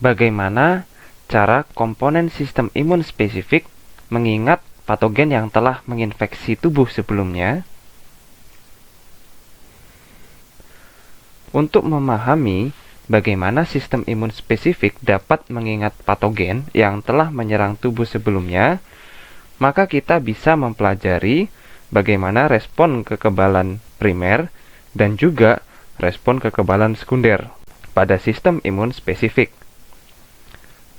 bagaimana cara komponen sistem imun spesifik mengingat patogen yang telah menginfeksi tubuh sebelumnya. Untuk memahami bagaimana sistem imun spesifik dapat mengingat patogen yang telah menyerang tubuh sebelumnya, maka kita bisa mempelajari bagaimana respon kekebalan primer dan juga respon kekebalan sekunder pada sistem imun spesifik.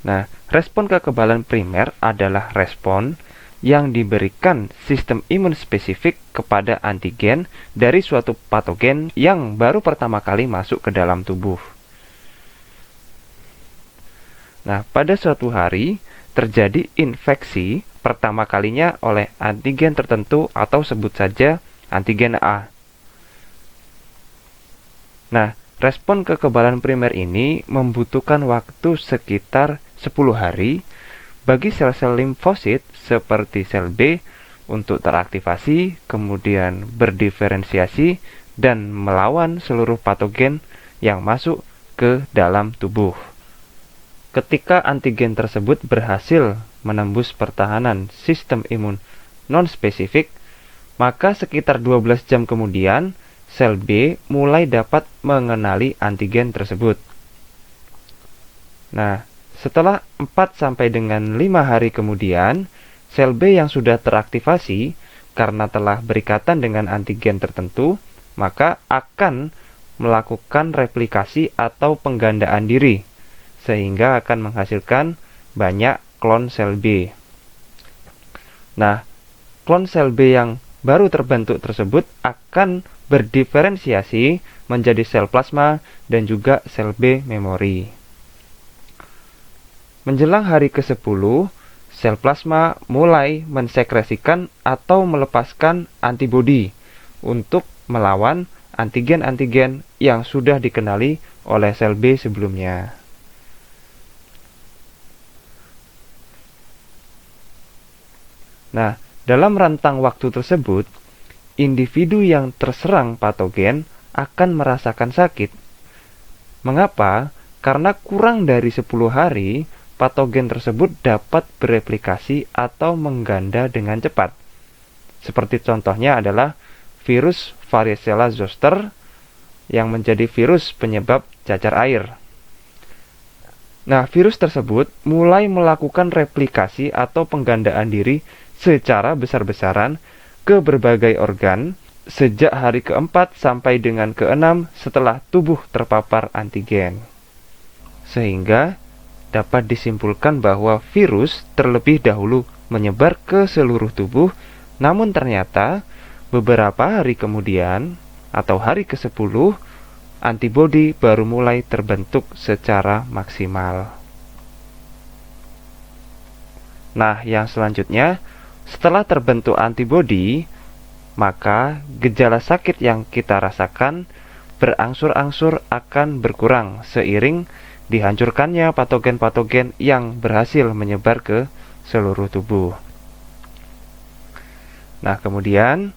Nah, respon kekebalan primer adalah respon yang diberikan sistem imun spesifik kepada antigen dari suatu patogen yang baru pertama kali masuk ke dalam tubuh. Nah, pada suatu hari terjadi infeksi pertama kalinya oleh antigen tertentu atau sebut saja antigen A. Nah, respon kekebalan primer ini membutuhkan waktu sekitar 10 hari bagi sel-sel limfosit seperti sel B untuk teraktivasi, kemudian berdiferensiasi dan melawan seluruh patogen yang masuk ke dalam tubuh. Ketika antigen tersebut berhasil menembus pertahanan sistem imun non-spesifik, maka sekitar 12 jam kemudian sel B mulai dapat mengenali antigen tersebut. Nah, setelah 4 sampai dengan 5 hari kemudian, sel B yang sudah teraktivasi karena telah berikatan dengan antigen tertentu, maka akan melakukan replikasi atau penggandaan diri, sehingga akan menghasilkan banyak klon sel B. Nah, klon sel B yang baru terbentuk tersebut akan berdiferensiasi menjadi sel plasma dan juga sel B memori. Menjelang hari ke-10, sel plasma mulai mensekresikan atau melepaskan antibodi untuk melawan antigen-antigen yang sudah dikenali oleh sel B sebelumnya. Nah, dalam rentang waktu tersebut, individu yang terserang patogen akan merasakan sakit. Mengapa? Karena kurang dari 10 hari, patogen tersebut dapat bereplikasi atau mengganda dengan cepat. Seperti contohnya adalah virus varicella zoster yang menjadi virus penyebab cacar air. Nah, virus tersebut mulai melakukan replikasi atau penggandaan diri secara besar-besaran ke berbagai organ sejak hari ke-4 sampai dengan ke-6 setelah tubuh terpapar antigen. Sehingga dapat disimpulkan bahwa virus terlebih dahulu menyebar ke seluruh tubuh, namun ternyata beberapa hari kemudian atau hari ke-10, antibodi baru mulai terbentuk secara maksimal. Nah, yang selanjutnya, setelah terbentuk antibodi, maka gejala sakit yang kita rasakan berangsur-angsur akan berkurang seiring dihancurkannya patogen-patogen yang berhasil menyebar ke seluruh tubuh. Nah, kemudian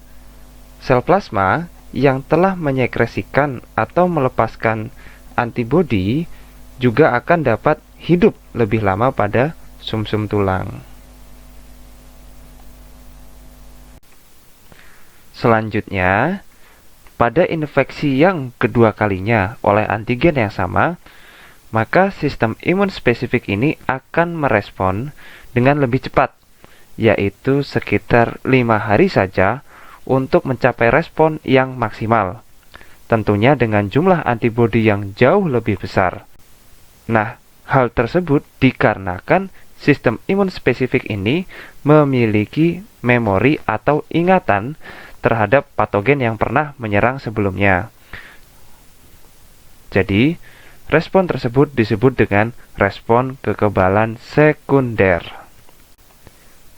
sel plasma yang telah menyekresikan atau melepaskan antibodi juga akan dapat hidup lebih lama pada sumsum tulang. Selanjutnya, pada infeksi yang kedua kalinya oleh antigen yang sama, maka sistem imun spesifik ini akan merespon dengan lebih cepat, yaitu sekitar 5 hari saja untuk mencapai respon yang maksimal, tentunya dengan jumlah antibodi yang jauh lebih besar. Nah, hal tersebut dikarenakan sistem imun spesifik ini memiliki memori atau ingatan terhadap patogen yang pernah menyerang sebelumnya. Jadi, respon tersebut disebut dengan respon kekebalan sekunder.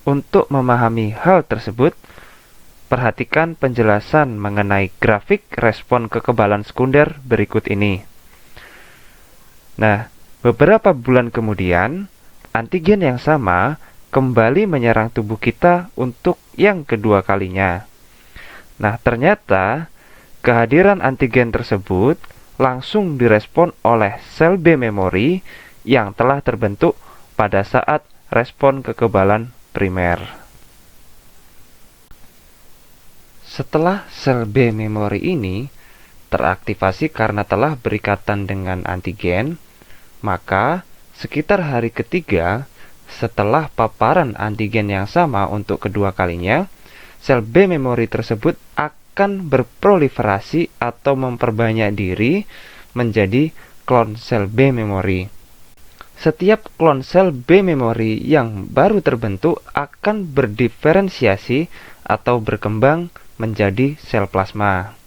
Untuk memahami hal tersebut, perhatikan penjelasan mengenai grafik respon kekebalan sekunder berikut ini. Nah, beberapa bulan kemudian, antigen yang sama kembali menyerang tubuh kita untuk yang kedua kalinya. Nah, ternyata kehadiran antigen tersebut langsung direspon oleh sel B memori yang telah terbentuk pada saat respon kekebalan primer. Setelah sel B memori ini teraktivasi karena telah berikatan dengan antigen, maka sekitar hari ketiga setelah paparan antigen yang sama untuk kedua kalinya, sel B memori tersebut akan berproliferasi atau memperbanyak diri menjadi klon sel B memori. Setiap klon sel B memori yang baru terbentuk akan berdiferensiasi atau berkembang menjadi sel plasma.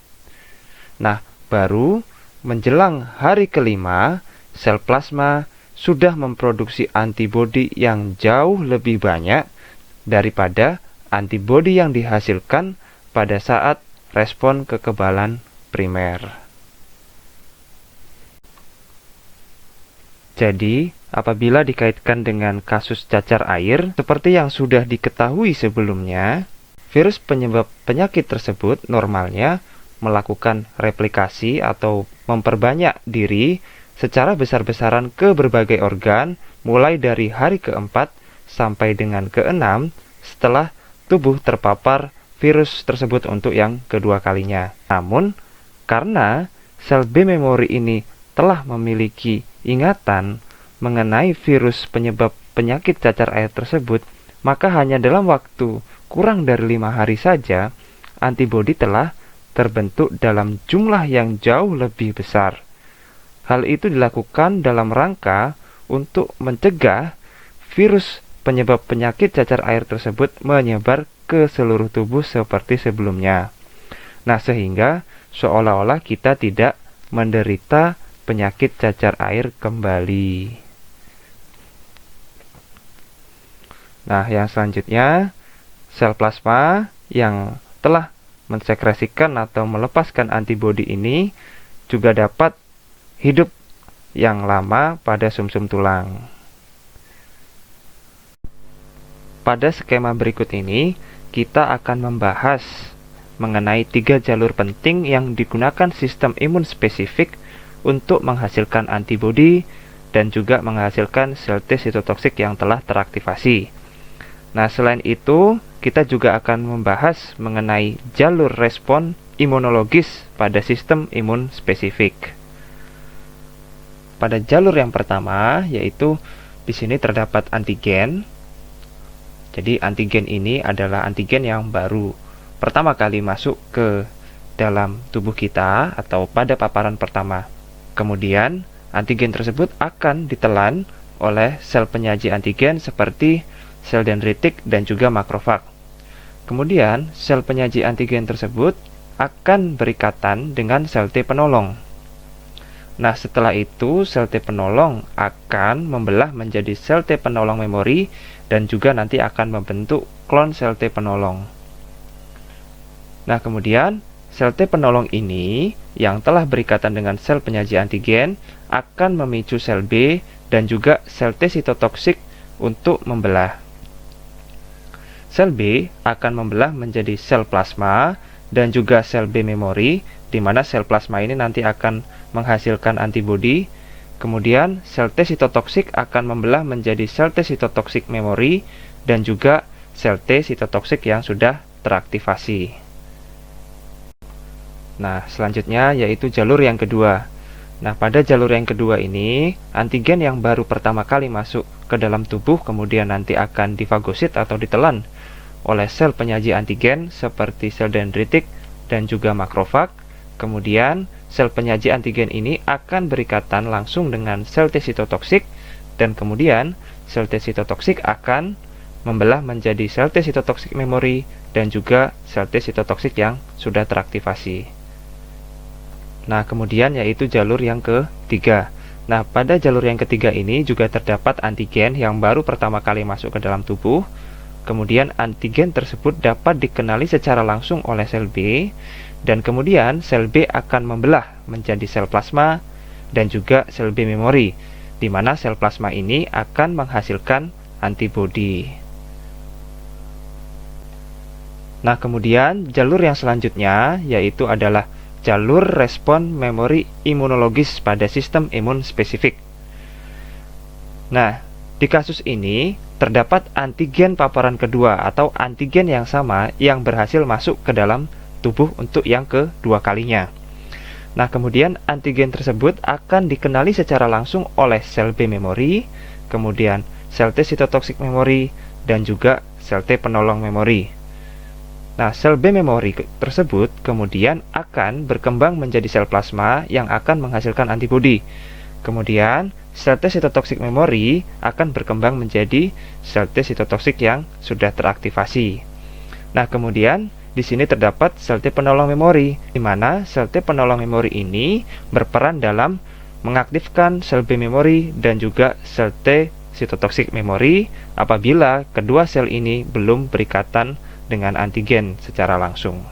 Nah, baru menjelang hari kelima, sel plasma sudah memproduksi antibodi yang jauh lebih banyak daripada antibodi yang dihasilkan pada saat respon kekebalan primer. Jadi, apabila dikaitkan dengan kasus cacar air, seperti yang sudah diketahui sebelumnya, virus penyebab penyakit tersebut normalnya melakukan replikasi atau memperbanyak diri secara besar-besaran ke berbagai organ mulai dari hari keempat sampai dengan keenam setelah tubuh terpapar virus tersebut untuk yang kedua kalinya. Namun, karena sel B memori ini telah memiliki ingatan mengenai virus penyebab penyakit cacar air tersebut, maka hanya dalam waktu kurang dari 5 hari saja, antibodi telah terbentuk dalam jumlah yang jauh lebih besar. Hal itu dilakukan dalam rangka untuk mencegah virus penyebab penyakit cacar air tersebut menyebar ke seluruh tubuh seperti sebelumnya. Nah, sehingga seolah-olah kita tidak menderita penyakit cacar air kembali. Nah, yang selanjutnya, sel plasma yang telah mensekresikan atau melepaskan antibodi ini juga dapat hidup yang lama pada sumsum tulang. Pada skema berikut ini, kita akan membahas mengenai 3 jalur penting yang digunakan sistem imun spesifik untuk menghasilkan antibodi dan juga menghasilkan sel T sitotoksik yang telah teraktivasi. Nah, selain itu, kita juga akan membahas mengenai jalur respon imunologis pada sistem imun spesifik. Pada jalur yang pertama, yaitu di sini terdapat antigen. Jadi, antigen ini adalah antigen yang baru pertama kali masuk ke dalam tubuh kita atau pada paparan pertama. Kemudian, antigen tersebut akan ditelan oleh sel penyaji antigen seperti sel dendritik dan juga makrofag. Kemudian, sel penyaji antigen tersebut akan berikatan dengan sel T penolong. Nah, setelah itu sel T penolong akan membelah menjadi sel T penolong memori dan juga nanti akan membentuk klon sel T penolong. Nah, kemudian sel T penolong ini yang telah berikatan dengan sel penyaji antigen akan memicu sel B dan juga sel T sitotoksik untuk membelah. Sel B akan membelah menjadi sel plasma dan juga sel B memori, di mana sel plasma ini nanti akan menghasilkan antibodi. Kemudian sel T sitotoksik akan membelah menjadi sel T sitotoksik memori dan juga sel T sitotoksik yang sudah teraktivasi. Nah, selanjutnya yaitu jalur yang kedua. Nah, pada jalur yang kedua ini, antigen yang baru pertama kali masuk ke dalam tubuh kemudian nanti akan difagosit atau ditelan oleh sel penyaji antigen seperti sel dendritik dan juga makrofag. Kemudian, sel penyaji antigen ini akan berikatan langsung dengan sel T sitotoksik dan kemudian sel T sitotoksik akan membelah menjadi sel T sitotoksik memori dan juga sel T sitotoksik yang sudah teraktivasi. Nah, kemudian yaitu jalur yang ketiga. Nah, pada jalur yang ketiga ini juga terdapat antigen yang baru pertama kali masuk ke dalam tubuh. Kemudian antigen tersebut dapat dikenali secara langsung oleh sel B dan kemudian sel B akan membelah menjadi sel plasma dan juga sel B memori, di mana sel plasma ini akan menghasilkan antibodi. Nah, kemudian jalur yang selanjutnya yaitu adalah jalur respon memori imunologis pada sistem imun spesifik. Nah, di kasus ini terdapat antigen paparan kedua atau antigen yang sama yang berhasil masuk ke dalam tubuh untuk yang kedua kalinya. Nah, kemudian antigen tersebut akan dikenali secara langsung oleh sel B memori, kemudian sel T sitotoksik memori, dan juga sel T penolong memori. Nah, sel B memori tersebut kemudian akan berkembang menjadi sel plasma yang akan menghasilkan antibodi. Kemudian, sel T sitotoksik memori akan berkembang menjadi sel T sitotoksik yang sudah teraktivasi. Nah, kemudian di sini terdapat sel T penolong memori, di mana sel T penolong memori ini berperan dalam mengaktifkan sel B memori dan juga sel T sitotoksik memori apabila kedua sel ini belum berikatan dengan antigen secara langsung.